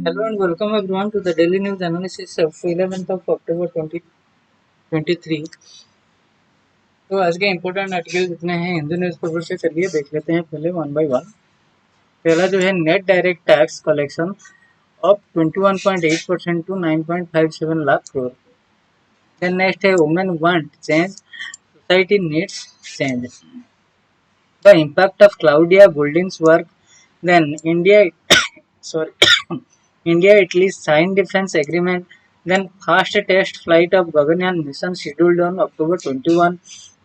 Hello and welcome everyone to the daily news analysis of 11th of October 2023। तो आज के important article जितने हैं हिंदू न्यूज़पेपर से चलिए देख लेते हैं पहले वन बाय वन। पहला जो है net direct tax collection up 21.8% to 9.57 lakh crore. Then next है women want change society needs change. The impact of Claudia Golding's work. Then India sorry India Italy signed defense agreement. Then fast test flight of Gaganyaan mission scheduled on October 21.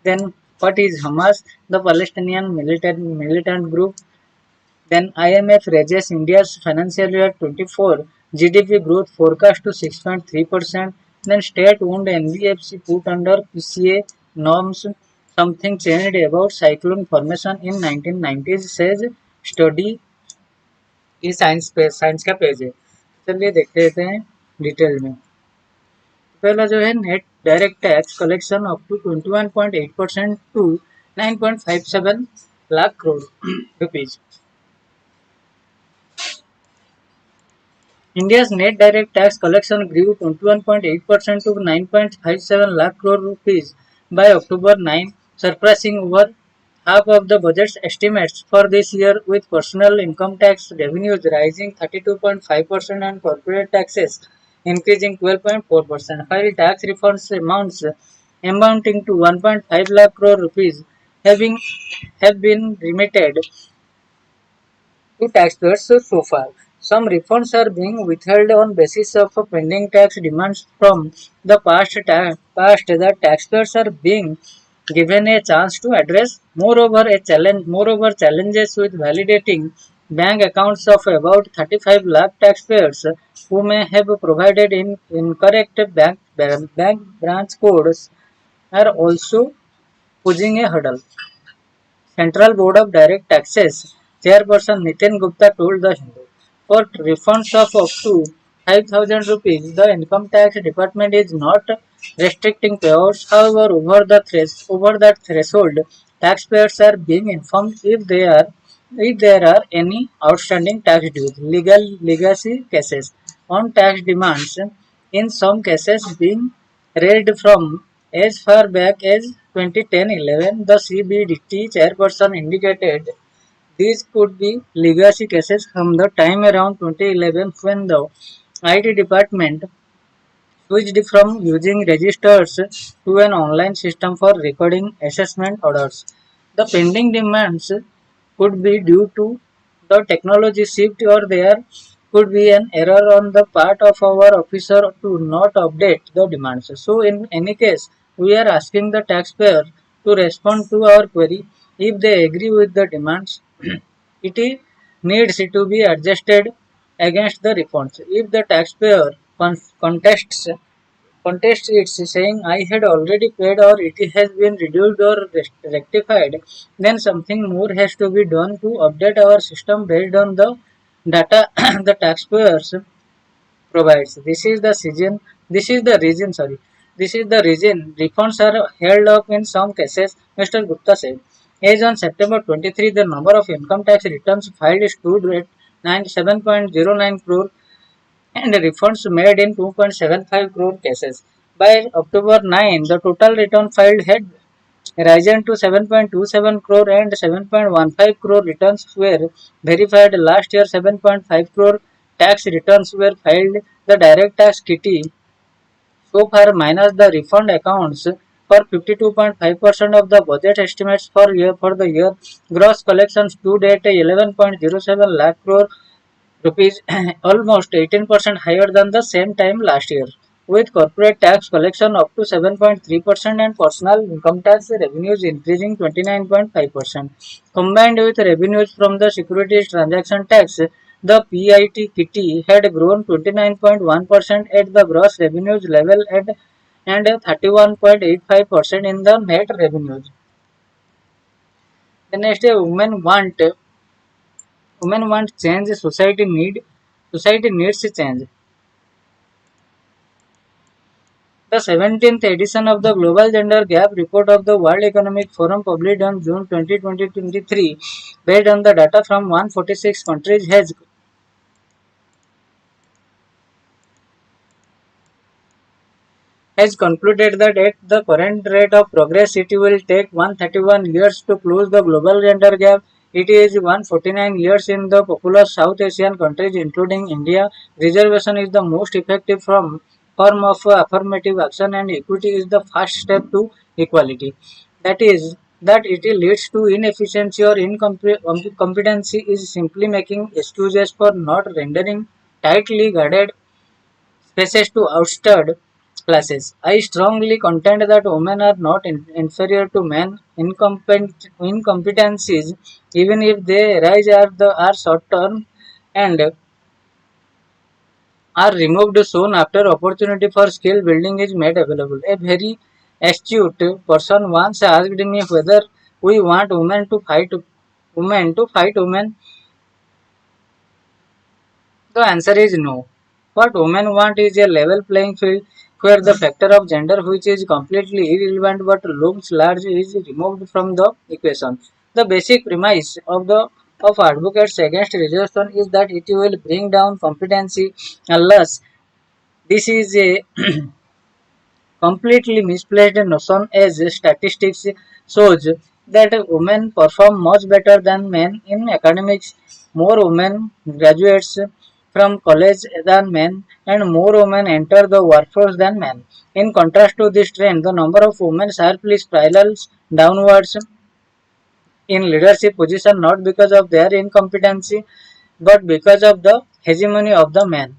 Then what is Hamas? The Palestinian militant group. Then IMF raises India's financial year 24 GDP growth forecast to 6.3%. Then state-owned NBFC put under PCA norms. Something changed about cyclone formation in 1990s, says study। ये science का page है। चलिए देखते रहते हैं detail में। पहला जो है net direct tax collection up to 21.8% to 9.57 lakh crore rupees. India's net direct tax collection grew 21.8% to 9.57 lakh crore rupees by October 9, surpassing over half of the budget's estimates for this year, with personal income tax revenues rising 32.5% and corporate taxes increasing 12.4%, while tax refunds amounts amounting to 1.5 lakh crore rupees have been remitted to taxpayers so far. Some refunds are being withheld on basis of pending tax demands from the past. The taxpayers are being given a chance to address. Moreover, challenges with validating bank accounts of about 35 lakh taxpayers who may have provided incorrect bank branch codes are also posing a hurdle. Central Board of Direct Taxes Chairperson Nitin Gupta told The Hindu, for refunds of up to 5,000 rupees, the Income Tax Department is not restricting payouts. However, over that threshold, taxpayers are being informed if there are any outstanding tax dues. Legacy cases on tax demands, in some cases being raised from as far back as 2010-11, the CBDT chairperson indicated these could be legacy cases from the time around 2011 when the IT department switched from using registers to an online system for recording assessment orders. The pending demands could be due to the technology shift, or there could be an error on the part of our officer to not update the demands. So in any case, we are asking the taxpayer to respond to our query. If they agree with the demands, it needs to be adjusted against the refunds. If the taxpayer contests it, saying I had already paid or it has been reduced or rectified, then something more has to be done to update our system based on the data the taxpayers provides. This is the reason, this is the reason refunds are held up in some cases, Mr. Gupta said. As on September 23, the number of income tax returns filed stood at 97.09 crore and refunds made in 2.75 crore cases. By October 9, the total return filed had risen to 7.27 crore and 7.15 crore returns were verified last year. 7.5 crore tax returns were filed. The direct tax kitty so far minus the refund accounts for 52.5% of the budget estimates for the year. Gross collections stood at 11.07 lakh crore rupees, almost 18% higher than the same time last year, with corporate tax collection up to 7.3% and personal income tax revenues increasing 29.5%. Combined with revenues from the securities transaction tax, the PIT kitty had grown 29.1% at the gross revenues level and 31.85% in the net revenues. The next, women want change. Society needs change. The 17th edition of the Global Gender Gap Report of the World Economic Forum, published on June 2023, based on the data from 146 countries, has has concluded that at the current rate of progress, it will take 131 years to close the global gender gap. It is 149 years in the populous South Asian countries, including India. Reservation is the most effective form of affirmative action, and equity is the first step to equality. That is, that it leads to inefficiency or incompetency is simply making excuses for not rendering tightly guarded spaces to outstud classes. I strongly contend that women are not inferior to men. Incompetencies, even if they arise, are short term and are removed soon after opportunity for skill building is made available. A very astute person once asked me whether we want women. The answer is no. What women want is a level playing field where the factor of gender, which is completely irrelevant but looms large, is removed from the equation. The basic premise of advocates against reservation is that it will bring down competency unless this is a completely misplaced notion as statistics shows that women perform much better than men in academics. More women graduates from college than men and more women enter the workforce than men. In contrast to this trend, the number of women sharply spirals downwards in leadership position not because of their incompetency but because of the hegemony of the man.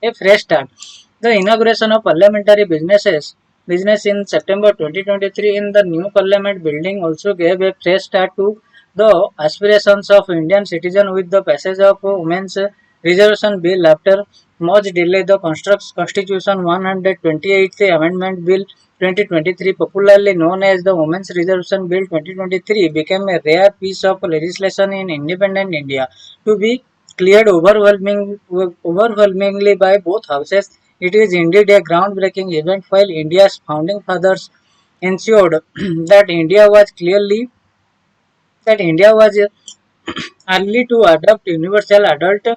A fresh start. The inauguration of business in September 2023 in the new Parliament building also gave a fresh start to the aspirations of Indian citizens with the passage of Women's Reservation Bill after much delay. The Constitution 128th Amendment Bill 2023, popularly known as the Women's Reservation Bill 2023, became a rare piece of legislation in independent India to be cleared overwhelmingly by both houses. It is indeed a groundbreaking event while India's founding fathers ensured that India was early to adopt universal adult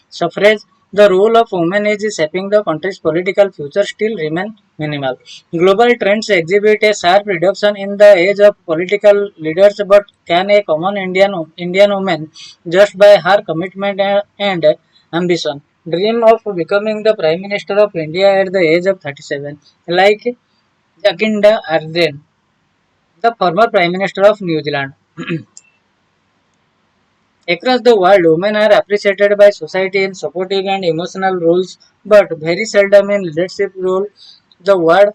suffrage. The role of women in shaping the country's political future still remain minimal. Global trends exhibit a sharp reduction in the age of political leaders, but can a common Indian woman, just by her commitment and ambition, dream of becoming the Prime Minister of India at the age of 37, like Jacinda Ardern, the former Prime Minister of New Zealand? Across the world, women are appreciated by society in supportive and emotional roles, but very seldom in leadership roles. The world,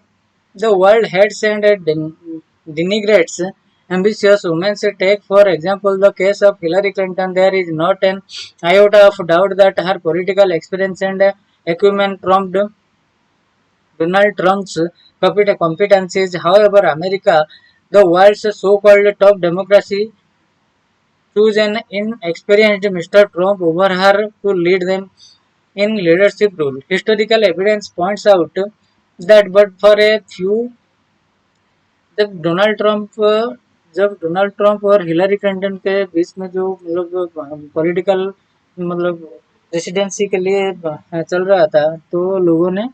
the world hates and denigrates ambitious women. Take, for example, the case of Hillary Clinton. There is not an iota of doubt that her political experience and acumen trumped Donald Trump's competencies. However, America, the world's so-called top democracy, choose an inexperienced Mr. Trump over her to lead them in leadership role. Historical evidence points out that but for a few जब Donald Trump जब Donald Trump और Hillary Clinton के बीच में जो मतलब political मतलब presidency के लिए चल रहा था तो लोगों ने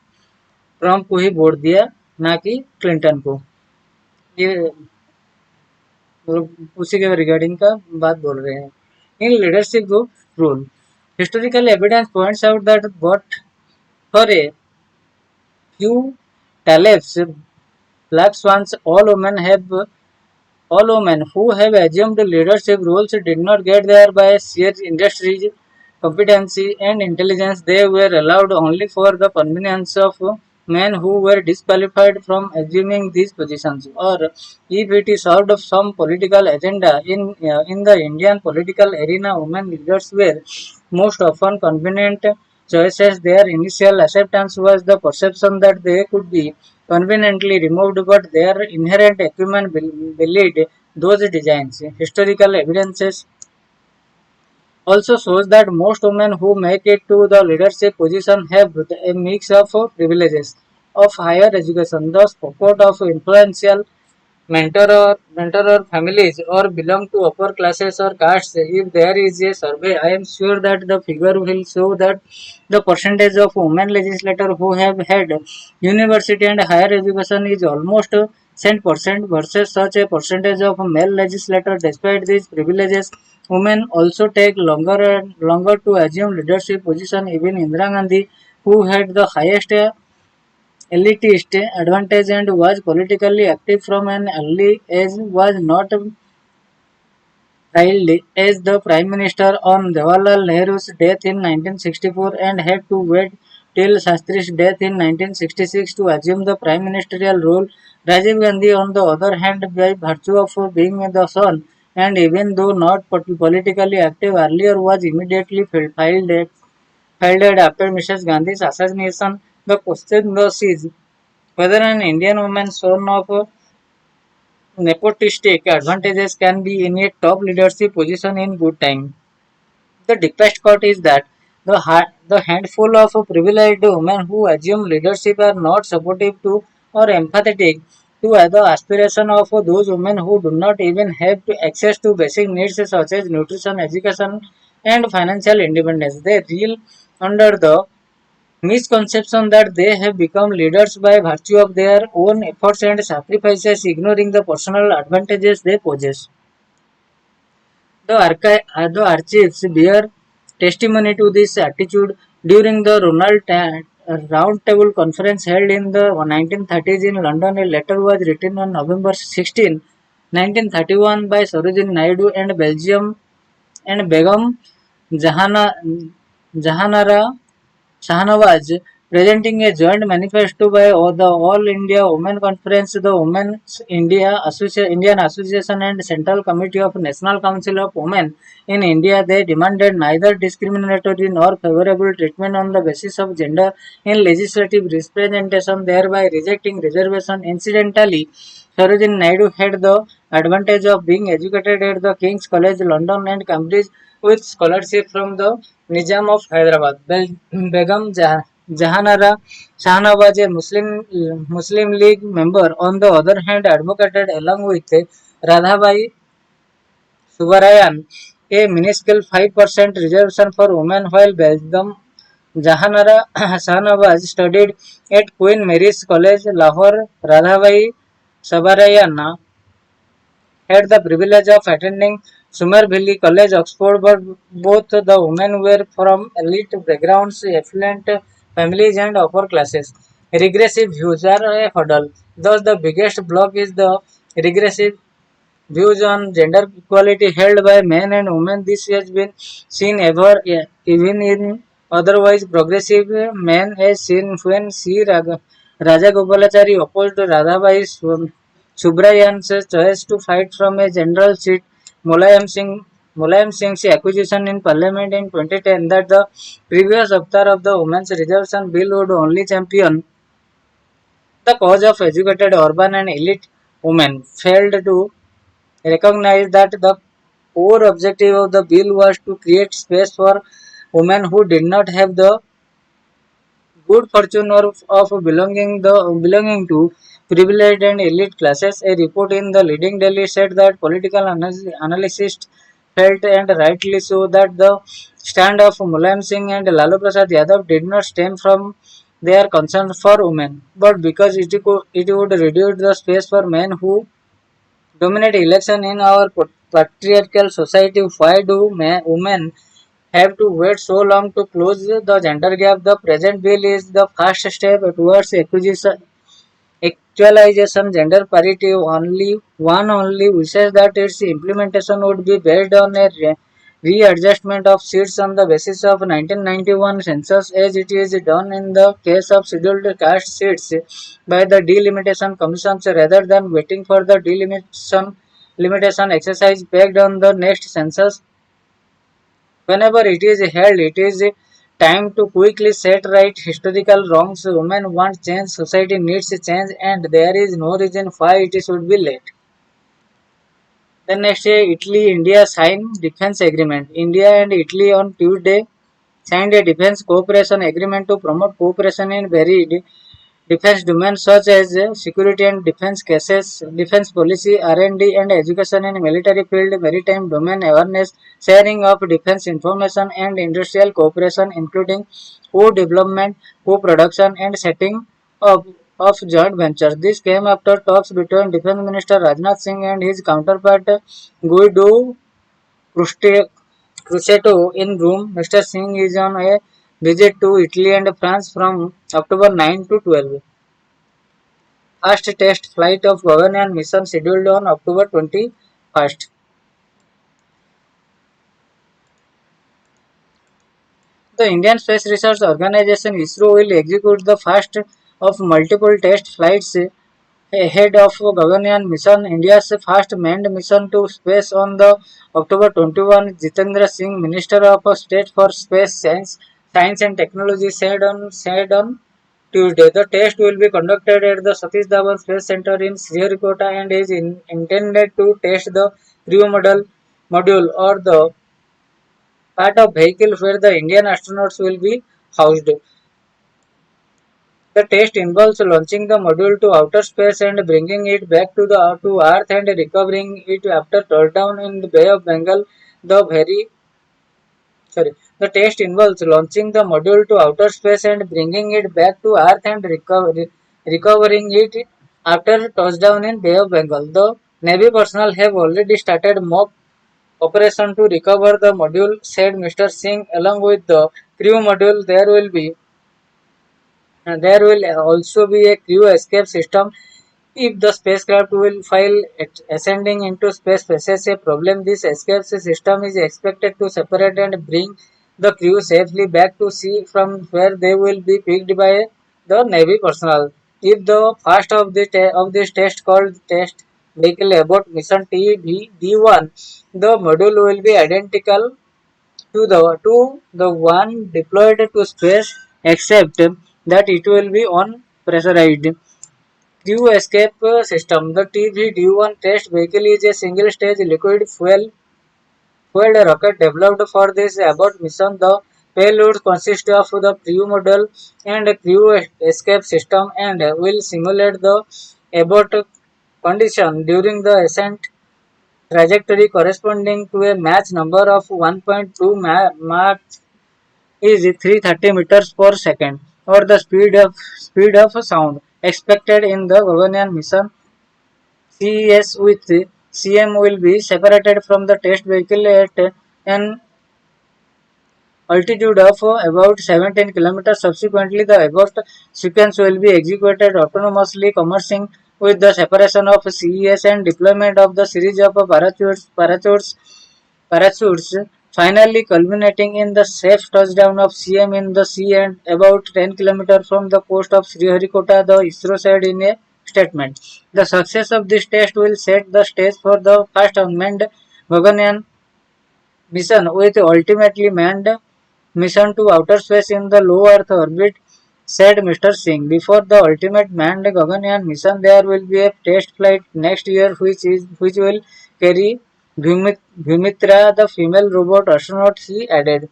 ट्रंप को ही वोट दिया ना कि क्लिंटन को ये मतलब उसी के रिगार्डिंग का बात बोल रहे हैं इन leadership role historical evidence points out that but for a few tariffs black swans all women who have assumed leadership roles did not get there by sheer industry competency and intelligence. They were allowed only for the convenience of men who were disqualified from assuming these positions, or if it served of some political agenda. In the Indian political arena, women leaders were most often convenient choices. Their initial acceptance was the perception that they could be conveniently removed, but their inherent acumen belied those designs. Historical evidences also shows that most women who make it to the leadership position have a mix of privileges, of higher education, the support of influential mentor or families or belong to upper classes or castes. If there is a survey, I am sure that the figure will show that the percentage of women legislators who have had university and higher education is almost 10% versus such a percentage of male legislators. Despite these privileges, women also take longer and longer to assume leadership position. Even Indira Gandhi, who had the highest elitist advantage and was politically active from an early age, was not hailed as the Prime Minister on Jawaharlal Nehru's death in 1964 and had to wait till Shastri's death in 1966 to assume the prime ministerial role. Rajiv Gandhi, on the other hand, by virtue of being the son and even though not politically active earlier, was immediately fired after Mrs. Gandhi's assassination. The question thus is whether an Indian woman son of nepotistic advantages can be in a top leadership position in good time. The deepest cut is that the handful of privileged women who assume leadership are not supportive to or empathetic to the aspiration of those women who do not even have to access to basic needs such as nutrition, education, and financial independence. They reel under the misconception that they have become leaders by virtue of their own efforts and sacrifices, ignoring the personal advantages they possess. The archives bear testimony to this attitude during the Roundtable Conference held in the 1930s in London. A letter was written on November 16, 1931 by Sarojini Naidu and Belgium and Begum Jahana, Jahanara Shahnawaz, presenting a joint manifesto by the All India Women Conference, the Indian Association and Central Committee of National Council of Women in India. They demanded neither discriminatory nor favorable treatment on the basis of gender in legislative representation, thereby rejecting reservation. Incidentally, Sarojini Naidu had the advantage of being educated at the King's College London and Cambridge with scholarship from the Nizam of Hyderabad. Begum Jahanara Shahna was a Muslim League member. On the other hand, advocated along with Radhabai Subarayan a minuscule 5% reservation for women, while Begum Jahanara Shahnawaz studied at Queen Mary's College, Lahore. Radhabai Subarayan had the privilege of attending Somerville College, Oxford, but both the women were from elite backgrounds, affluent families, and upper classes. Regressive views are a hurdle. Thus, the biggest block is the regressive views on gender equality held by men and women. This has been seen even in otherwise progressive men, as seen when Rajagopalachari opposed Radhabai Subrayan's choice to fight from a general seat. Mulayam Singh's accusation in Parliament in 2010 that the previous avatar of the Women's Reservation Bill would only champion the cause of educated urban and elite women failed to recognize that the core objective of the bill was to create space for women who did not have the good fortune of belonging to privileged and elite classes. A report in the leading Delhi said that political analysts felt, and rightly so, that the stand of Mulayam Singh and Lalu Prasad Yadav did not stem from their concern for women, but because it would reduce the space for men who dominate election in our patriarchal society. Why do women have to wait so long to close the gender gap? The present bill is the first step towards actualization. Gender parity only wishes that its implementation would be based on a readjustment of seats on the basis of 1991 census, as it is done in the case of scheduled caste seats by the delimitation commissions, rather than waiting for the delimitation exercise pegged on the next census. Whenever it is held, it is time to quickly set right historical wrongs. Women want change, society needs change, and there is no reason why it should be late. Then next day, Italy-India signed defense agreement. India and Italy on Tuesday signed a defense cooperation agreement to promote cooperation in varied defense domains such as security and defense cases, defense policy, R&D, and education in military field, maritime domain awareness, sharing of defense information, and industrial cooperation, including co-development, co-production, and setting up of joint ventures. This came after talks between Defense Minister Rajnath Singh and his counterpart Guido Crushetto in Rome. Mr. Singh is on a visit to Italy and France from October 9 to 12. First test flight of Gaganyaan mission scheduled on October 21st. The Indian Space Research Organisation (ISRO) will execute the first of multiple test flights ahead of Gaganyaan mission, India's first manned mission to space on the October 21. Jitendra Singh, Minister of State for Space Science and Technology, said on Tuesday. The test will be conducted at the Satish Dhawan Space Center in Sriharikota and is intended to test the crew module or the part of vehicle where the Indian astronauts will be housed. The test involves launching the module to outer space and bringing it back to Earth and recovering it after touchdown in the Bay of Bengal. The very the test involves launching the module to outer space and bringing it back to Earth and recovering it after touchdown in Bay of Bengal. The Navy personnel have already started mock operation to recover the module, said Mr. Singh. Along with the crew module, there will also be a crew escape system if the spacecraft will while ascending into space faces a problem. This escape system is expected to separate and bring the crew safely back to sea from where they will be picked by the Navy personnel. If the first of this test called test vehicle abort mission TVD1, the module will be identical to the one deployed to space, except that it will be unpressurized crew escape system. The TV-D1 test vehicle is a single-stage liquid fueled rocket developed for this abort mission. The payload consists of the crew module and crew escape system and will simulate the abort condition during the ascent trajectory corresponding to a Mach number of 1.2. Mach is 330 meters per second, or the speed of sound expected in the Gaganyaan mission. CES with CM will be separated from the test vehicle at an altitude of about 17 kilometers. Subsequently, the abort sequence will be executed autonomously, commencing with the separation of CES and deployment of the series of parachutes, finally culminating in the safe touchdown of CM in the sea and about 10 kilometers from the coast of Sriharikota, the ISRO said in a statement. The success of this test will set the stage for the first unmanned Gaganyaan mission, with ultimately manned mission to outer space in the low Earth orbit, said Mr. Singh. Before the ultimate manned Gaganyaan mission, there will be a test flight next year, which will carry Bhumitra, the female robot astronaut, he added.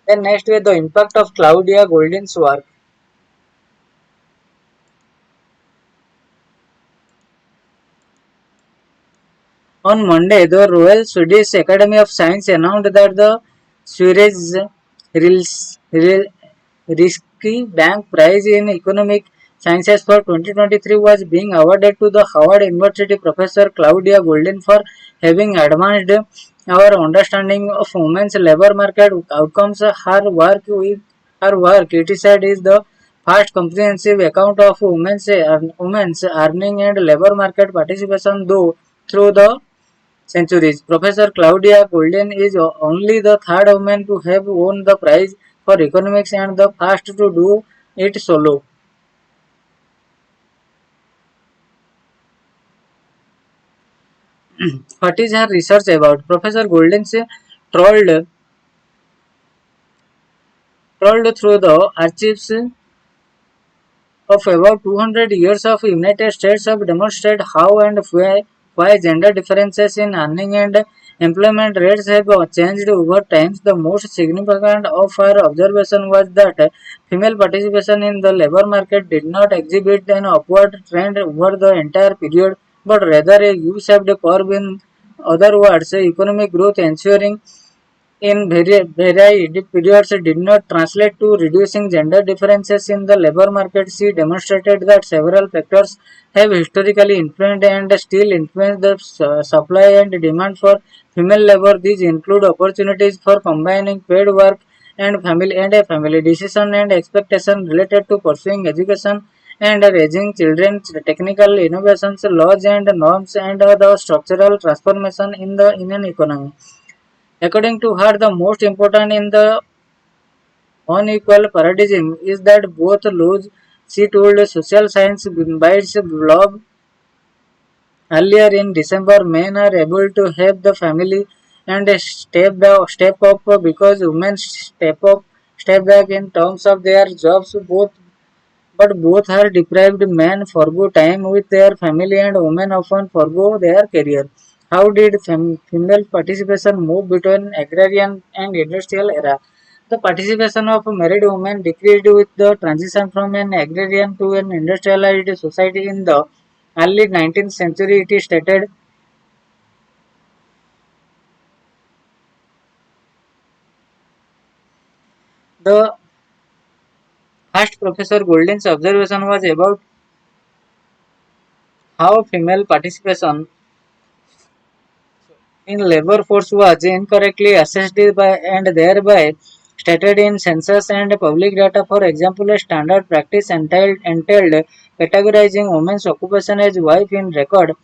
Then next year, the impact of Claudia Goldin's work. On Monday, the Royal Swedish Academy of Science announced that the Sveriges Risky Bank Prize in Economic Sciences for 2023 was being awarded to the Harvard University professor Claudia Goldin for having advanced our understanding of women's labor market outcomes. Her work, it is said, is the first comprehensive account of women's earning and labor market participation through the centuries. Professor Claudia Goldin is only the third woman to have won the prize for economics and the first to do it solo. What is her research about? Professor Goldin trolled, trolled through the archives of about 200 years of United States have demonstrated how and why gender differences in earning and Employment rates have changed over time. The most significant of our observation was that female participation in the labor market did not exhibit an upward trend over the entire period, but rather a U-shaped curve. In other words, economic growth ensuring in varied periods did not translate to reducing gender differences in the labor market. She demonstrated that several factors have historically influenced and still influence the supply and demand for female labor. These include opportunities for combining paid work and a family decision and expectation related to pursuing education and raising children, technical innovations, laws and norms, and the structural transformation in the Indian economy. According to her, the most important in the unequal paradigm is that both lose. She told Social Science Bytes blog earlier in December, men are able to have the family and step up because women step back in terms of their jobs. Both are deprived. Men forgo time with their family and women often forgo their career. How did female participation move between agrarian and industrial era? The participation of married women decreased with the transition from an agrarian to an industrialized society in the early 19th century. It is stated the first Professor Goldin's observation was about how female participation in labor force was incorrectly assessed by and thereby stated in census and public data. For example, a standard practice entailed categorizing women's occupation as wife in record.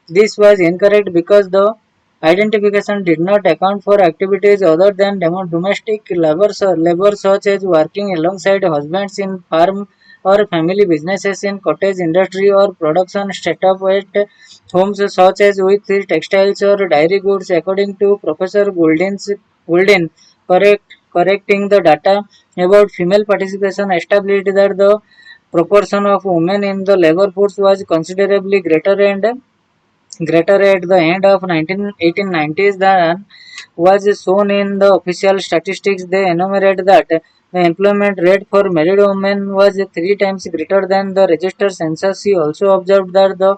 This was incorrect because the identification did not account for activities other than domestic labor such as working alongside husbands in farm or family businesses in cottage industry or production setup at homes such as with textiles or dairy goods. According to Professor Golden, correcting the data about female participation established that the proportion of women in the labor force was considerably greater at the end of 1890s than was shown in the official statistics. They enumerate that the employment rate for married women was three times greater than the registered census. He also observed that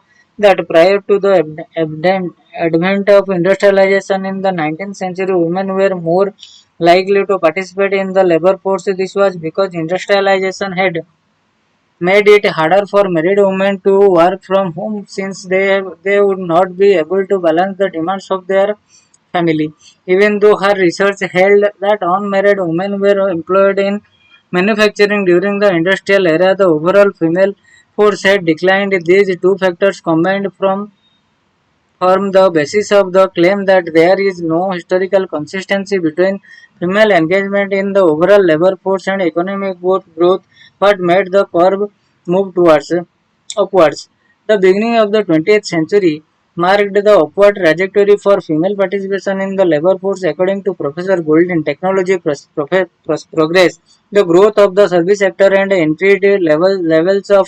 prior to the advent of industrialization in the 19th century, women were more likely to participate in the labor force. This was because industrialization had made it harder for married women to work from home since they would not be able to balance the demands of their family. Even though her research held that unmarried women were employed in manufacturing during the industrial era, the overall female force had declined. These two factors combined form the basis of the claim that there is no historical consistency between female engagement in the overall labor force and economic growth, what made the curve move towards upwards. The beginning of the 20th century marked the upward trajectory for female participation in the labor force. According to Professor Goldin, technology progress, the growth of the service sector and increased levels of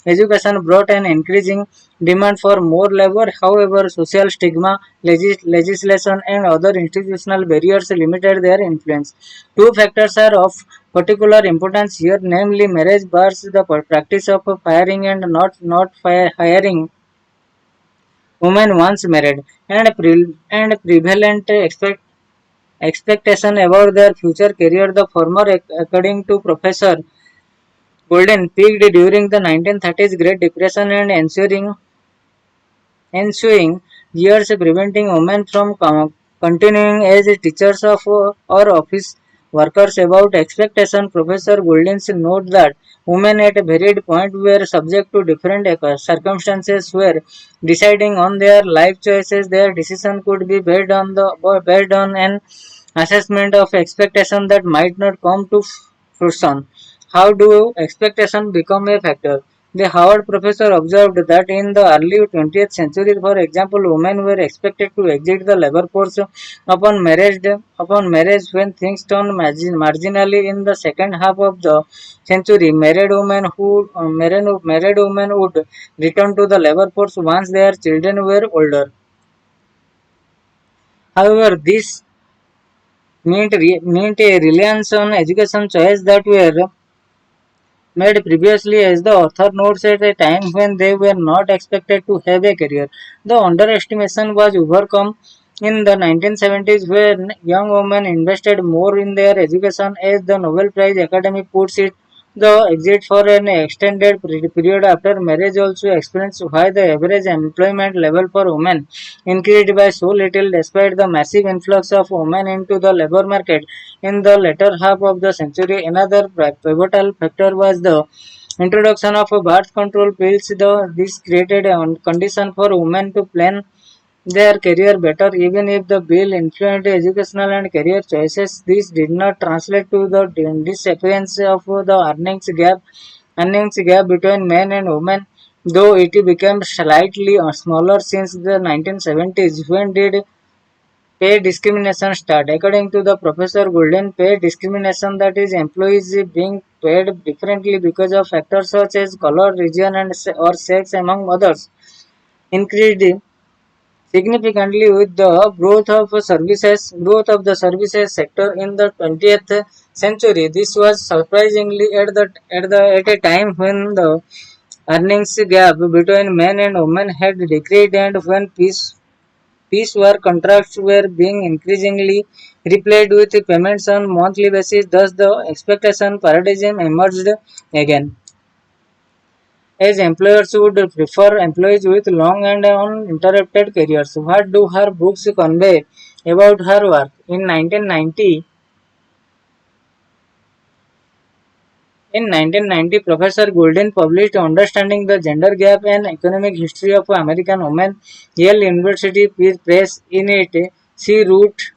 education brought an increasing demand for more labor. However, social stigma, legislation, and other institutional barriers limited their influence. Two factors are of particular importance here, namely marriage bars, the practice of firing and not hiring women once married, and prevalent expectation about their future career. The former, according to Professor Golden, peaked during the 1930s Great Depression and ensuing years, preventing women from continuing as teachers or office workers. About expectation, Professor Goldins note that women at a varied point were subject to different circumstances where deciding on their life choices. Their decision could be based on an assessment of expectation that might not come to fruition. How do expectations become a factor? The Harvard professor observed that in the early 20th century, for example, women were expected to exit the labor force upon marriage when things turned marginally in the second half of the century. Married women would return to the labor force once their children were older. However, this meant a reliance on education choice that were made previously, as the author notes, at a time when they were not expected to have a career. The underestimation was overcome in the 1970s when young women invested more in their education. As the Nobel Prize Academy puts it, the exit for an extended period after marriage also explains why the average employment level for women increased by so little despite the massive influx of women into the labor market in the latter half of the century. Another pivotal factor was the introduction of birth control pills. This created a condition for women to plan their career better. Even if the bill influenced educational and career choices, this did not translate to the disappearance of the earnings gap between men and women, though it became slightly smaller since the 1970s. When did pay discrimination start? According to the Professor Golden, pay discrimination, that is employees being paid differently because of factors such as color, region, and or sex, among others, increased significantly with the growth of the services sector in the 20th century. This was surprisingly at a time when the earnings gap between men and women had decreased and when peace war contracts were being increasingly replaced with payments on monthly basis. Thus, the expectation paradigm emerged again, as employers would prefer employees with long and uninterrupted careers. What do her books convey about her work? In 1990, Professor Golden published Understanding the Gender Gap and Economic History of American Women, Yale University Press. In it, she wrote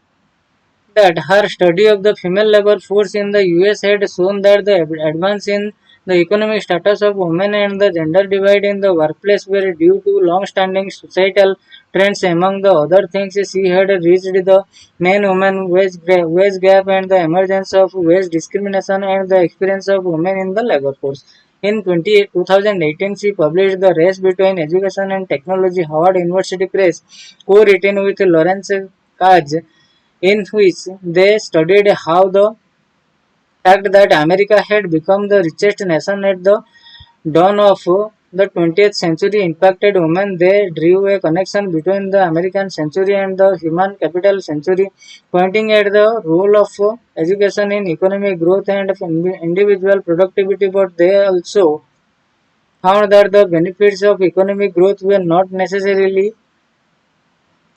that her study of the female labor force in the US had shown that the advance in the economic status of women and the gender divide in the workplace were due to long-standing societal trends. Among the other things, she had reached the man-woman wage gap and the emergence of wage discrimination and the experience of women in the labor force. In 2018, she published The Race Between Education and Technology, Howard University Press, co-written with Lawrence Kaj, in which they studied how the fact that America had become the richest nation at the dawn of the 20th century impacted women. They drew a connection between the American century and the human capital century, pointing at the role of education in economic growth and individual productivity. But they also found that the benefits of economic growth were not necessarily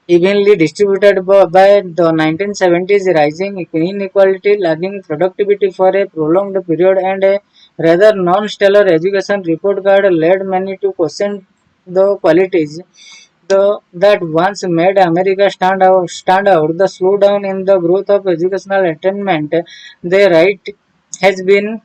evenly distributed by the 1970s rising inequality, lagging productivity for a prolonged period, and a rather non-stellar education report card led many to question the qualities that once made America stand out. The slowdown in the growth of educational attainment, they write, has been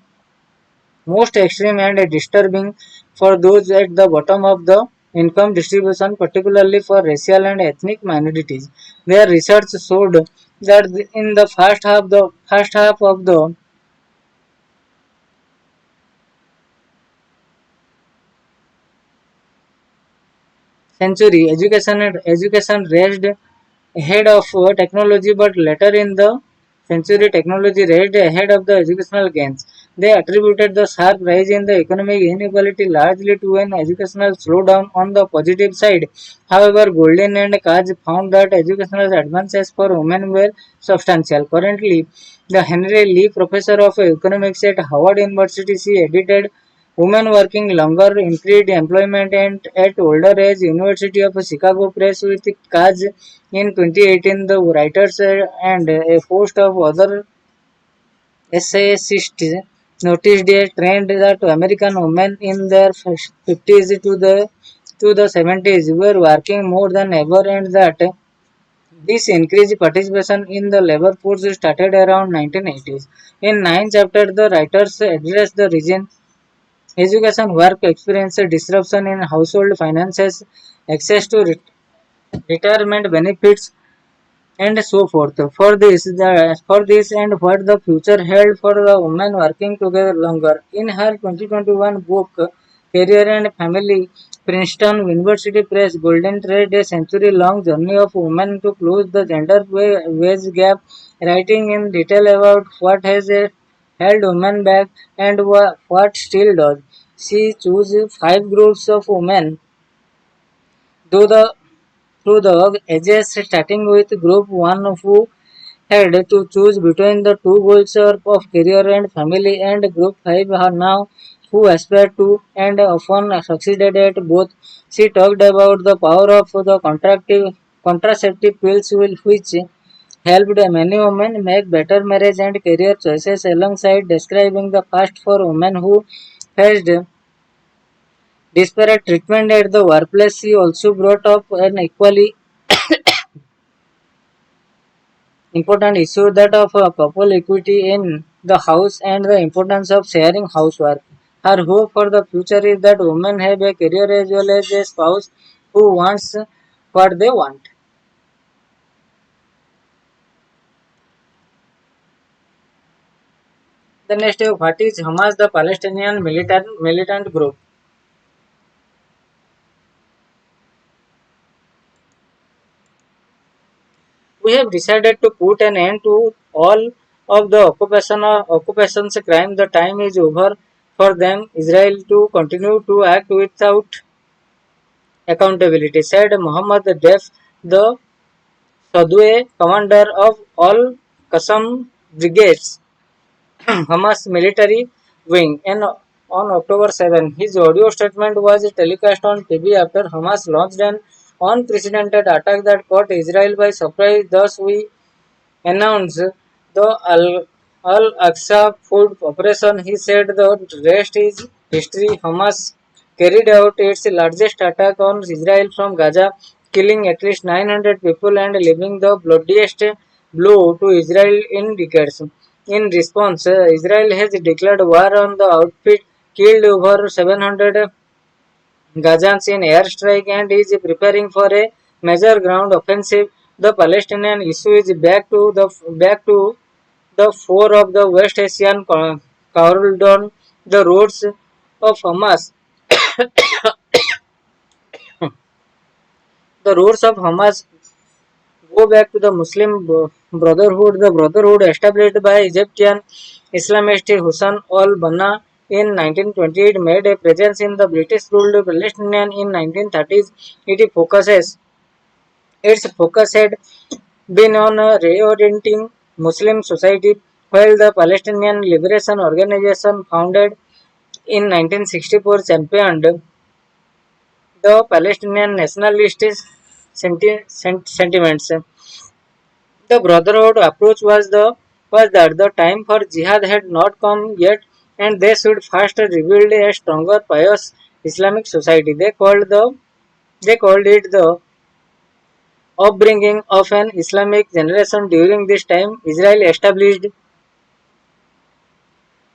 most extreme and disturbing for those at the bottom of the income distribution, particularly for racial and ethnic minorities. Their research showed that in the first half of the century, education raised ahead of technology, but later in the century, technology raised ahead of the educational gains. They attributed the sharp rise in the economic inequality largely to an educational slowdown on the positive side. However, Golden and Kaj found that educational advances for women were substantial. Currently, the Henry Lee Professor of Economics at Howard University, she edited Women working longer, increased employment, and at older age. University of Chicago Press with Kaj in 2018, the writers and a host of other essayists noticed a trend that American women in their 50s to the 70s were working more than ever, and that this increased participation in the labor force started around 1980s. In 9 chapters, the writers address the reason education work experience disruption in household finances, access to retirement benefits, and so forth. For this and what the future held for the women working together longer. In her 2021 book, Career and Family, Princeton University Press Golden Thread, a century-long journey of women to close the gender wage gap, writing in detail about what has held women back and what still does. She chose 5 groups of women through the through the ages, starting with Group 1 who had to choose between the two goals of career and family, and Group 5 are now who aspire to and often succeeded at both. She talked about the power of the contraceptive pills which helped many women make better marriage and career choices alongside describing the past for women who faced disparate treatment at the workplace. She also brought up an equally important issue that of couple equity in the house and the importance of sharing housework. Her hope for the future is that women have a career as well as a spouse who wants what they want. The next, what is Hamas, the Palestinian militant group? We have decided to put an end to all of the occupation's crime. The time is over for them, Israel, to continue to act without accountability, said Muhammad Def, the Sadwe commander of all Qassam brigades, Hamas military wing. And on October 7, his audio statement was telecast on TV after Hamas launched an unprecedented attack that caught Israel by surprise. Thus, we announced the Al-Aqsa food operation. He said the rest is history. Hamas carried out its largest attack on Israel from Gaza, killing at least 900 people and leaving the bloodiest blow to Israel in decades. In response, Israel has declared war on the outfit, killed over 700 Gazans in airstrike, and is preparing for a major ground offensive. The Palestinian issue is back to the fore of the West Asian corridor. The roads of Hamas, the roads of Hamas go back to the Muslim Brotherhood. The Brotherhood established by Egyptian Islamist Hussein al-Banna in 1928 made a presence in the British-ruled Palestinian in 1930s. Its focus had been on reorienting Muslim society, while the Palestinian Liberation Organization, founded in 1964, championed the Palestinian nationalist sentiments. The Brotherhood approach was that the time for jihad had not come yet, and they should first rebuild a stronger, pious Islamic society. They called it the upbringing of an Islamic generation. During this time, Israel established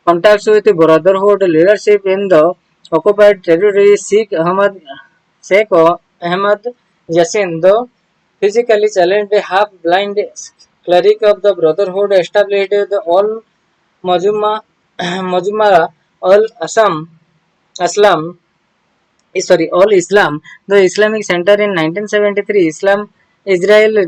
contacts with the Brotherhood leadership in the occupied territory. Sheikh Ahmad Yassin, the physically challenged half-blind cleric of the Brotherhood, established the All Majuma Al Aslam, All Islam, the Islamic Center in 1973. Israel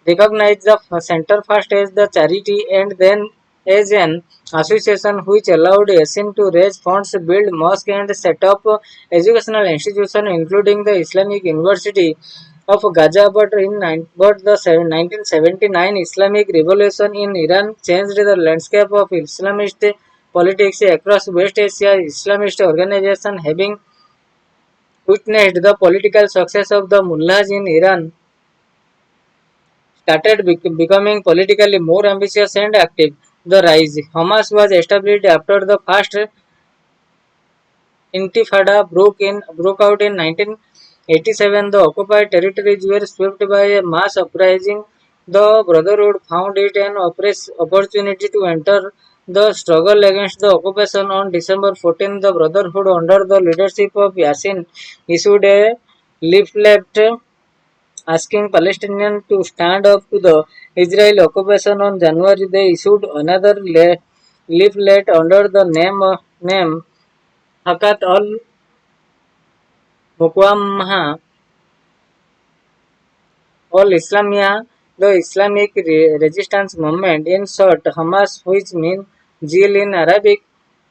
recognized the center first as the charity and then as an association, which allowed Yassin to raise funds, build mosques, and set up educational institutions, including the Islamic University of Gaza. But the 1979 Islamic Revolution in Iran changed the landscape of Islamist politics across West Asia. Islamist organizations, having witnessed the political success of the mullahs in Iran, started becoming politically more ambitious and active. The rise Hamas was established after the first Intifada broke out in 1987. The occupied territories were swept by a mass uprising. The Brotherhood found it an opportunity to enter the struggle against the occupation. On December 14, the Brotherhood, under the leadership of Yassin, issued a leaflet asking Palestinians to stand up to the Israeli occupation. On January, they issued another leaflet under the name Hakat al Muqawamah al-Islamiyah, the Islamic resistance movement, in short, Hamas, which means zeal in Arabic.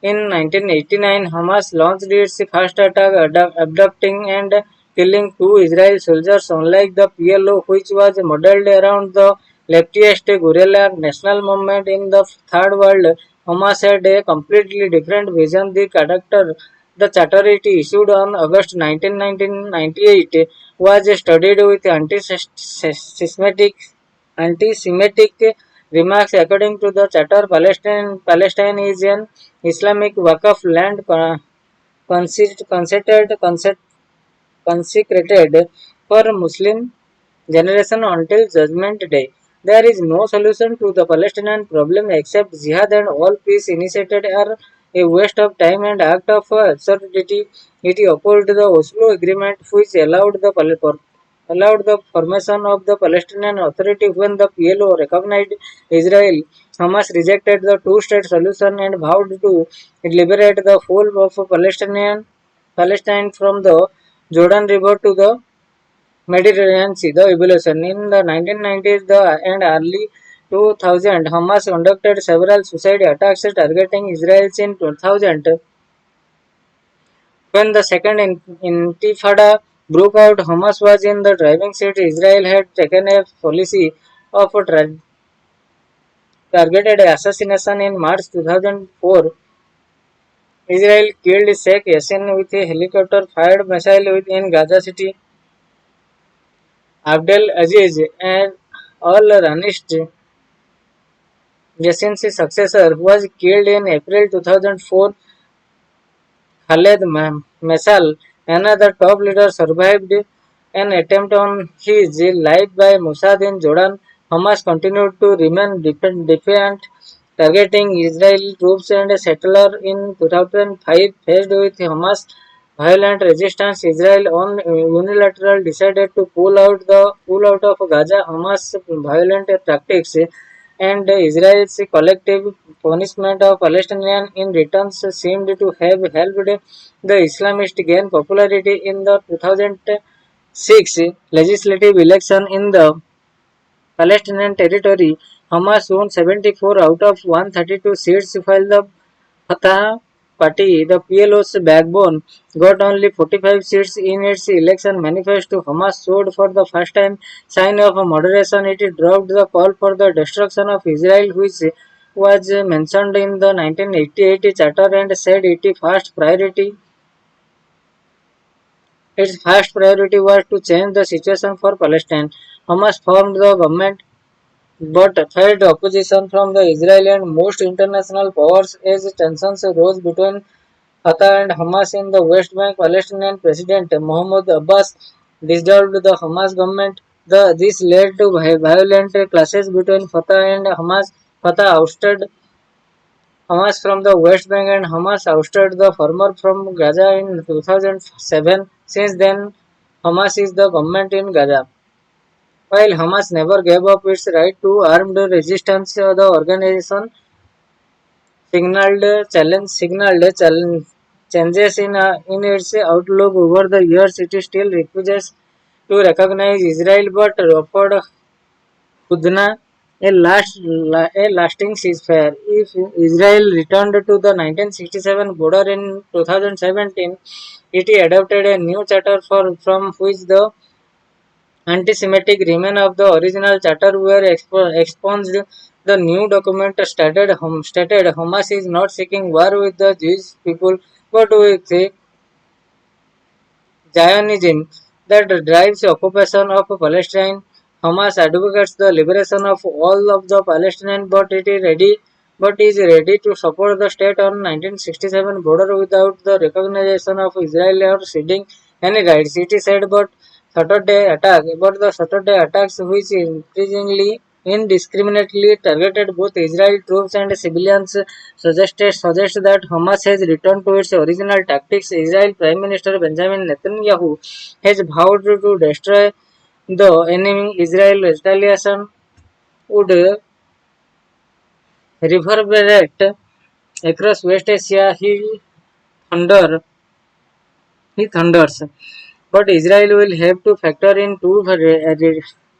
In 1989, Hamas launched its first attack, abducting and killing two Israeli soldiers, unlike the PLO, which was modeled around the leftist guerrilla national movement in the Third World. Hamas had a completely different vision. The charter it issued on August 19, 1998 was studied with anti-Semitic remarks. According to the charter, Palestine is an Islamic Waqf land consecrated for Muslim generation until Judgment Day. There is no solution to the Palestinian problem except jihad, and all peace initiated are a waste of time and act of absurdity. It opposed the Oslo Agreement, which allowed the formation of the Palestinian Authority when the PLO recognized Israel. Hamas rejected the two-state solution and vowed to liberate the whole of Palestine from the Jordan River to the Mediterranean Sea. The evolution in the 1990s and early 2000, Hamas conducted several suicide attacks targeting Israel. In 2000, when the second Intifada broke out, Hamas was in the driving seat. Israel had taken a policy of targeted assassination. In March 2004, Israel killed Sheikh Yassin with a helicopter-fired missile in Gaza City. Abdel Aziz and al-Ranist, Yassin's successor, who was killed in April 2004. Khaled Mesal, another top leader, survived an attempt on his life by Mossad in Jordan. Hamas continued to remain defiant, targeting Israeli troops and settlers. In 2005, faced with Hamas' violent resistance, Israel unilaterally decided to pull out of Gaza. Hamas' violent tactics and Israel's collective punishment of Palestinians in return seemed to have helped the Islamists gain popularity. In the 2006 legislative election in the Palestinian territory, Hamas won 74 out of 132 seats, while the Fatah Party, the PLO's backbone, got only 45 seats. In its election manifesto, Hamas showed for the first time sign of moderation. It dropped the call for the destruction of Israel, which was mentioned in the 1988 charter, and said its first priority was to change the situation for Palestine. Hamas formed the government but faced opposition from the Israeli and most international powers as tensions rose between Fatah and Hamas in the West Bank. Palestinian President Mahmoud Abbas dissolved the Hamas government. This led to violent clashes between Fatah and Hamas. Fatah ousted Hamas from the West Bank and Hamas ousted the former from Gaza in 2007. Since then, Hamas is the government in Gaza. While Hamas never gave up its right to armed resistance, the organization signaled changes in its outlook over the years. It still refuses to recognize Israel but offered Hudna a lasting ceasefire. If Israel returned to the 1967 border in 2017, it adopted a new charter from which the anti-Semitic remains of the original charter were expunged. The new document stated Hamas is not seeking war with the Jewish people but with Zionism that drives occupation of Palestine. Hamas advocates the liberation of all of the Palestinians, but is ready to support the state on 1967 border without the recognition of Israel or ceding any rights. It is said, but the Saturday attacks, which increasingly indiscriminately targeted both Israeli troops and civilians, suggest that Hamas has returned to its original tactics. Israel Prime Minister Benjamin Netanyahu has vowed to destroy the enemy. Israel retaliation would reverberate across West Asia. He thunders. But Israel will have to factor in two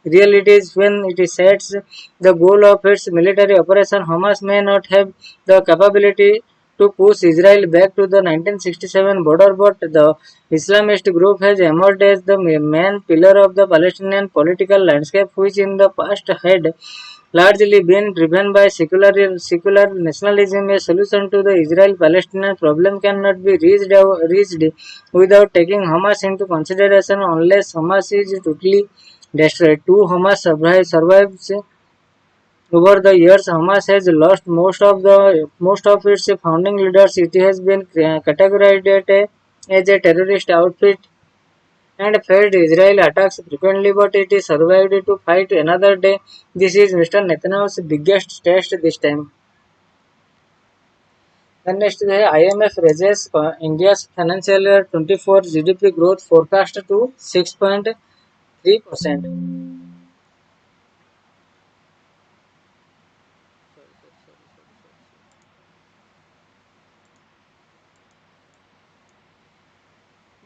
realities when it sets the goal of its military operation. Hamas may not have the capability to push Israel back to the 1967 border, but the Islamist group has emerged as the main pillar of the Palestinian political landscape, which in the past had largely been driven by secular nationalism. A solution to the Israel-Palestinian problem cannot be reached without taking Hamas into consideration unless Hamas is totally destroyed. Two Hamas survives over the years. Hamas has lost most of its founding leaders. It has been categorized as a terrorist outfit and faced Israel attacks frequently, but it is survived to fight another day. This is Mr. Netanyahu's biggest test this time. Then next, the IMF raises India's financial year 24 GDP growth forecast to 6.3%.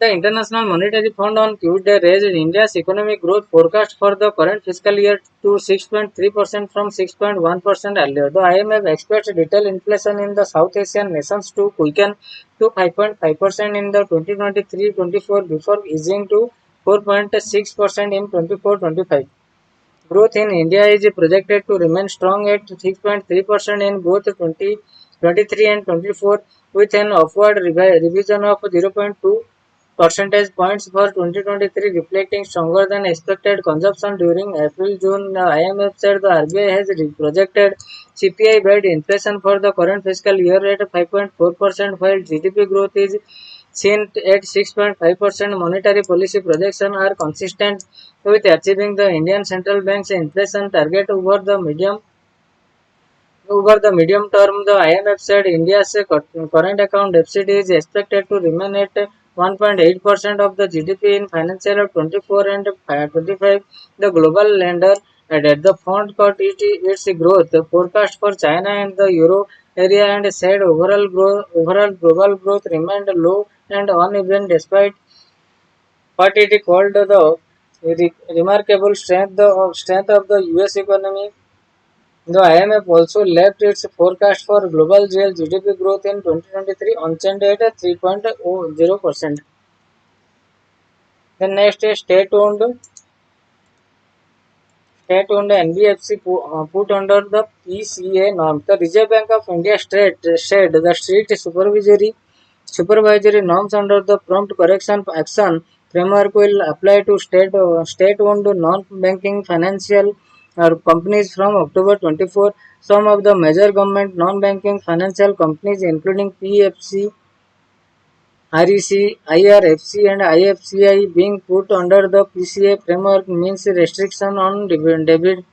The International Monetary Fund on Tuesday raised India's economic growth forecast for the current fiscal year to 6.3% from 6.1% earlier. The IMF expects retail inflation in the South Asian nations to quicken to 5.5% in the 2023-24 before easing to 4.6% in 24-25. Growth in India is projected to remain strong at 6.3% in both 2023 and 24, with an upward revision of 0.2 percentage points for 2023, reflecting stronger than expected consumption during April-June. The IMF said the RBI has projected CPI-based inflation for the current fiscal year at 5.4%, while GDP growth is seen at 6.5%. Monetary policy projections are consistent with achieving the Indian Central Bank's inflation target over the medium term. The IMF said India's current account deficit is expected to remain at 1.8% of the GDP in financial year 24 and 25. The global lender added the fund cut its growth forecast for China and the euro area and said overall global growth remained low and uneven despite what it called the remarkable strength of the US economy. The IMF also left its forecast for global real GDP growth in 2023 unchanged at 3.0%. The next is state-owned NBFC put under the PCA norms. The Reserve Bank of India said the strict supervisory norms under the prompt correction action framework will apply to state-owned non-banking financial companies from October 24. Some of the major government non-banking financial companies, including PFC, REC, IRFC, and IFCI, being put under the PCA framework, means restriction on dividend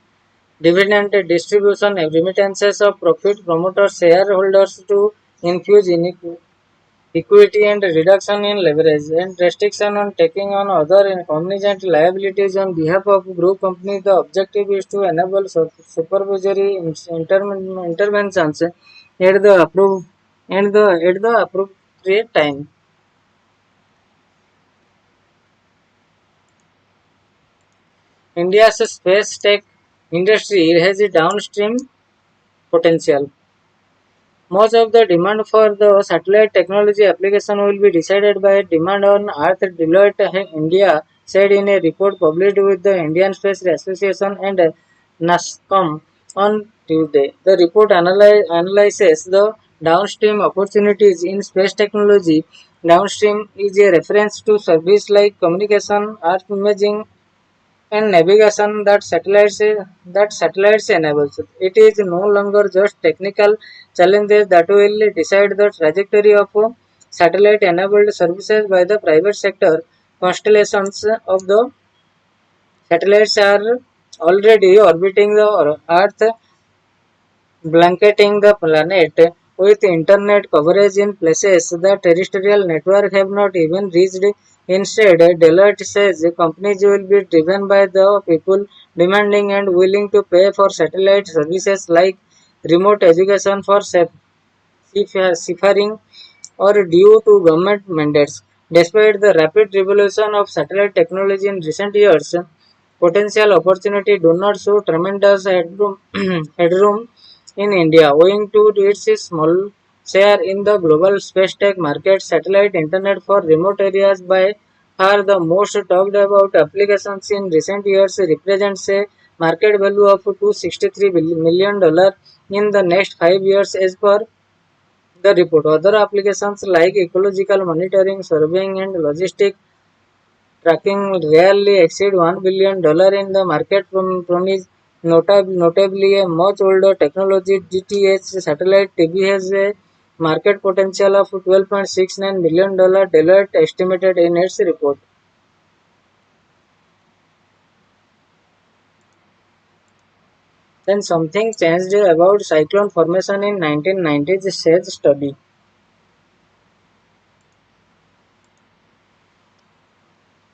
distribution, remittances of profit, promoters, shareholders to infuse equity, and reduction in leverage, and restriction on taking on other cognizant liabilities on behalf of group companies. The objective is to enable supervisory interventions at the appropriate time. India's space tech industry has a downstream potential. Most of the demand for the satellite technology application will be decided by demand on Earth. Deloitte India said in a report published with the Indian Space Association and NASCOM on Tuesday. The report analyzes the downstream opportunities in space technology. Downstream is a reference to service like communication, earth imaging, and navigation that satellites enables. It is no longer just technical challenges that will decide the trajectory of satellite enabled services by the private sector. Constellations of the satellites are already orbiting the earth, blanketing the planet with internet coverage in places the terrestrial network have not even reached. Instead, Deloitte says companies will be driven by the people demanding and willing to pay for satellite services like remote education for seafaring or due to government mandates. Despite the rapid revolution of satellite technology in recent years, potential opportunity do not show tremendous headroom in India owing to its small share in the global space tech market. Satellite internet for remote areas by far the most talked about applications in recent years represents a market value of $263 million in the next 5 years as per the report. Other applications like ecological monitoring, surveying, and logistic tracking rarely exceed $1 billion in the market from is notably a much older technology. GTH satellite TV has a market potential of $12.69 billion. Deloitte estimated in its report. Then something changed about cyclone formation in 1990s, says study.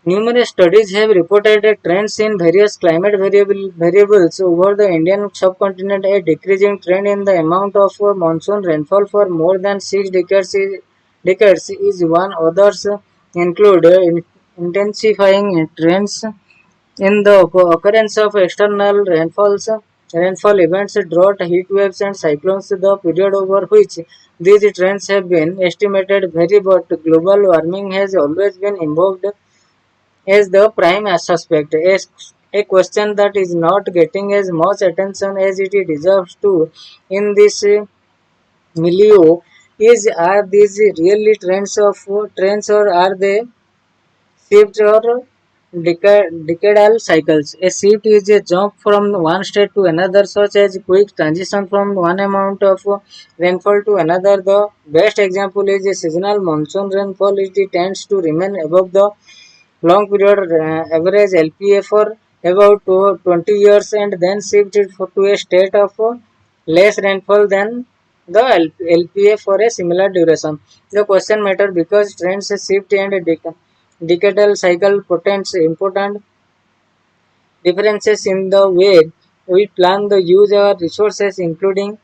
Numerous studies have reported a trends in various climate variables over the Indian subcontinent. A decreasing trend in the amount of monsoon rainfall for more than 6 decades is one. Others include intensifying trends in the occurrence of external rainfall events, drought, heat waves, and cyclones. The period over which these trends have been estimated vary, but global warming has always been involved as the prime suspect. A question that is not getting as much attention as it deserves to in this milieu is, are these really trends, or are they shifts or decadal cycles? A shift is a jump from one state to another, such as quick transition from one amount of rainfall to another. The best example is a seasonal monsoon rainfall. It tends to remain above the long period average LPA for about 20 years and then shifted to a state of less rainfall than the LPA for a similar duration. The question matter because trends shift and decadal cycle portends important differences in the way we plan the use our resources, including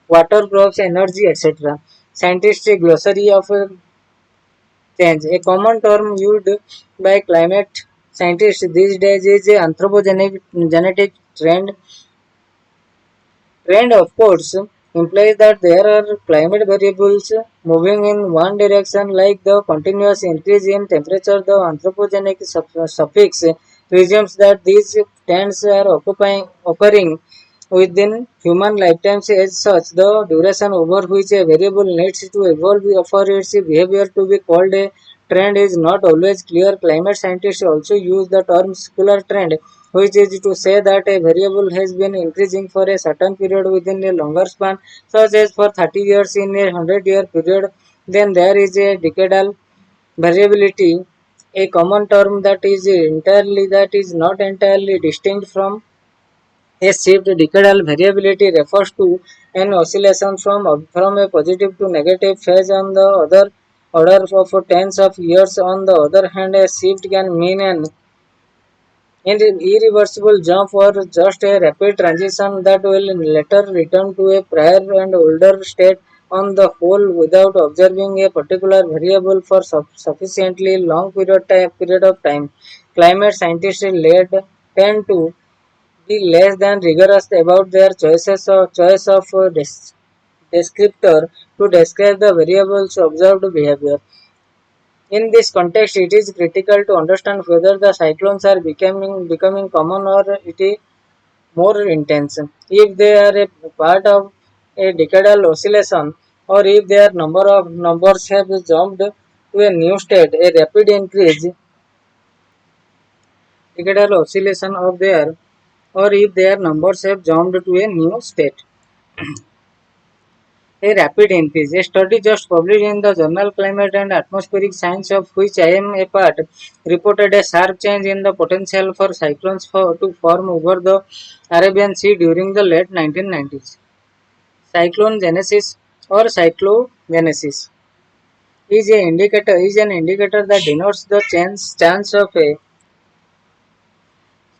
water, crops, energy, etc. Scientists glossary of change. A common term used by climate scientists these days is anthropogenic genetic trend. Trend, of course, implies that there are climate variables moving in one direction, like the continuous increase in temperature. The anthropogenic suffix presumes that these trends are occurring within human lifetimes. As such, the duration over which a variable needs to evolve for its behavior to be called a trend is not always clear. Climate scientists also use the term secular trend, which is to say that a variable has been increasing for a certain period within a longer span, such as for 30 years in a 100-year period. Then there is a decadal variability, a common term that is not entirely distinct from a shift. Decadal variability refers to an oscillation from a positive to negative phase on the other order of tens of years. On the other hand, a shift can mean an irreversible jump or just a rapid transition that will later return to a prior and older state. On the whole, without observing a particular variable for sufficiently long period of time, climate scientists tend to be less than rigorous about their choice of descriptor to describe the variable's observed behavior. In this context, it is critical to understand whether the cyclones are becoming common or it is more intense. If they are a part of a decadal oscillation, or if their numbers have jumped to a new state, a rapid increase decadal oscillation of their, or if their numbers have jumped to a new state. A rapid increase. A study just published in the journal Climate and Atmospheric Science, of which I am a part, reported a sharp change in the potential for cyclones to form over the Arabian Sea during the late 1990s. Cyclone genesis or cyclogenesis is an indicator that denotes the chance of a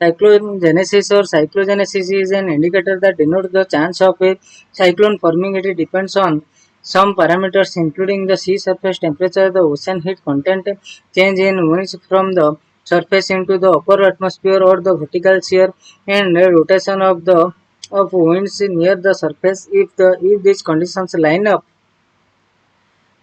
cyclogenesis is an indicator that denotes the chance of a cyclone forming. It depends on Some parameters including the sea surface temperature, the ocean heat content, change in winds from the surface into the upper atmosphere or the vertical shear, and the rotation of winds near the surface. If these conditions line up,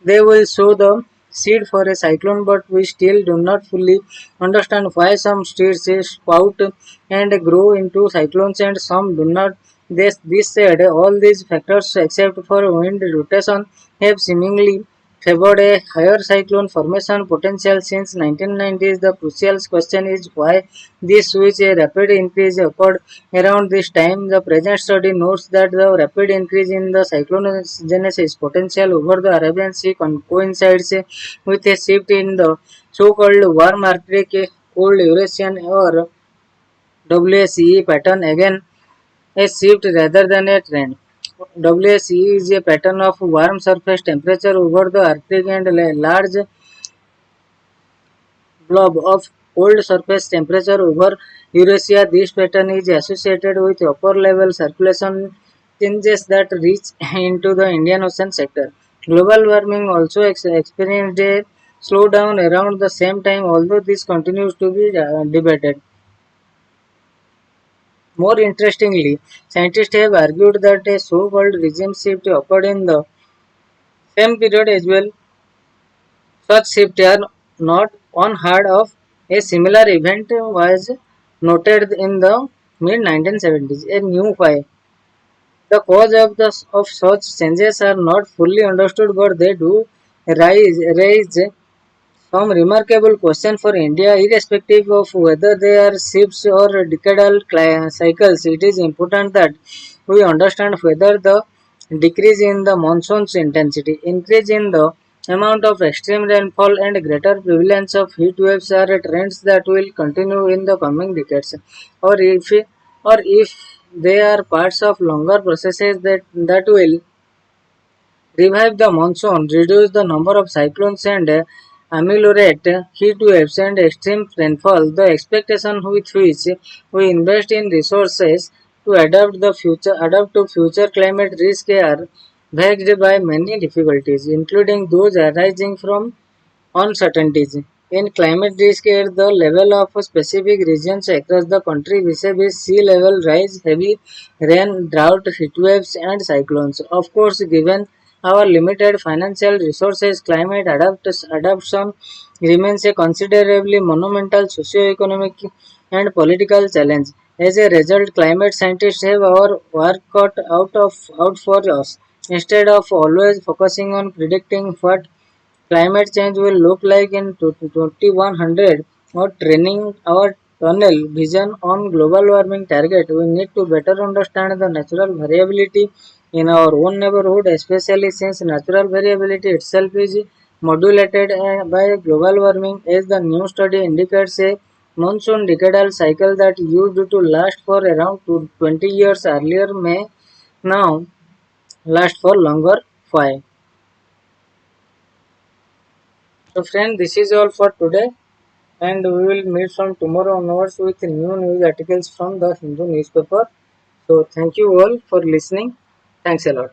they will sow the seed for a cyclone, but we still do not fully understand why some seeds sprout and grow into cyclones and some do not. This said, all these factors except for wind rotation have seemingly favored a higher cyclone formation potential since 1990s. The crucial question is why this switch a rapid increase occurred around this time. The present study notes that the rapid increase in the cyclogenesis potential over the Arabian Sea coincides with a shift in the so-called warm Arctic cold Eurasian or WSE pattern, again a shift rather than a trend. WSE is a pattern of warm surface temperature over the Arctic and a large blob of cold surface temperature over Eurasia. This pattern is associated with upper level circulation changes that reach into the Indian Ocean sector. Global warming also experienced a slowdown around the same time, although this continues to be debated. More interestingly, scientists have argued that a so-called regime shift occurred in the same period as well. Such shifts are not unheard of. A similar event was noted in the mid 1970s. A new why. The cause of such changes are not fully understood, but they do raise some remarkable question for India, irrespective of whether they are shifts or decadal cycles. It is important that we understand whether the decrease in the monsoon's intensity, increase in the amount of extreme rainfall, and greater prevalence of heat waves are trends that will continue in the coming decades, or if they are parts of longer processes that will revive the monsoon, reduce the number of cyclones, and ameliorate heat waves and extreme rainfall. The expectation with which we invest in resources to adapt to future climate risk are backed by many difficulties, including those arising from uncertainties in climate risk at the level of specific regions across the country vis-a-vis sea level rise, heavy rain, drought, heatwaves, and cyclones. Of course, given our limited financial resources, climate adaptation remains a considerably monumental socio-economic and political challenge. As a result, climate scientists have our work out for us. Instead of always focusing on predicting what climate change will look like in 2100 or training our tunnel vision on global warming target. We need to better understand the natural variability in our own neighborhood, especially since natural variability itself is modulated by global warming. As the new study indicates, a monsoon decadal cycle that used to last for around 20 years earlier may now last for longer. Why? So friend, this is all for today, and we will meet from tomorrow onwards with new news articles from the Hindu newspaper. So thank you all for listening. Thanks a lot.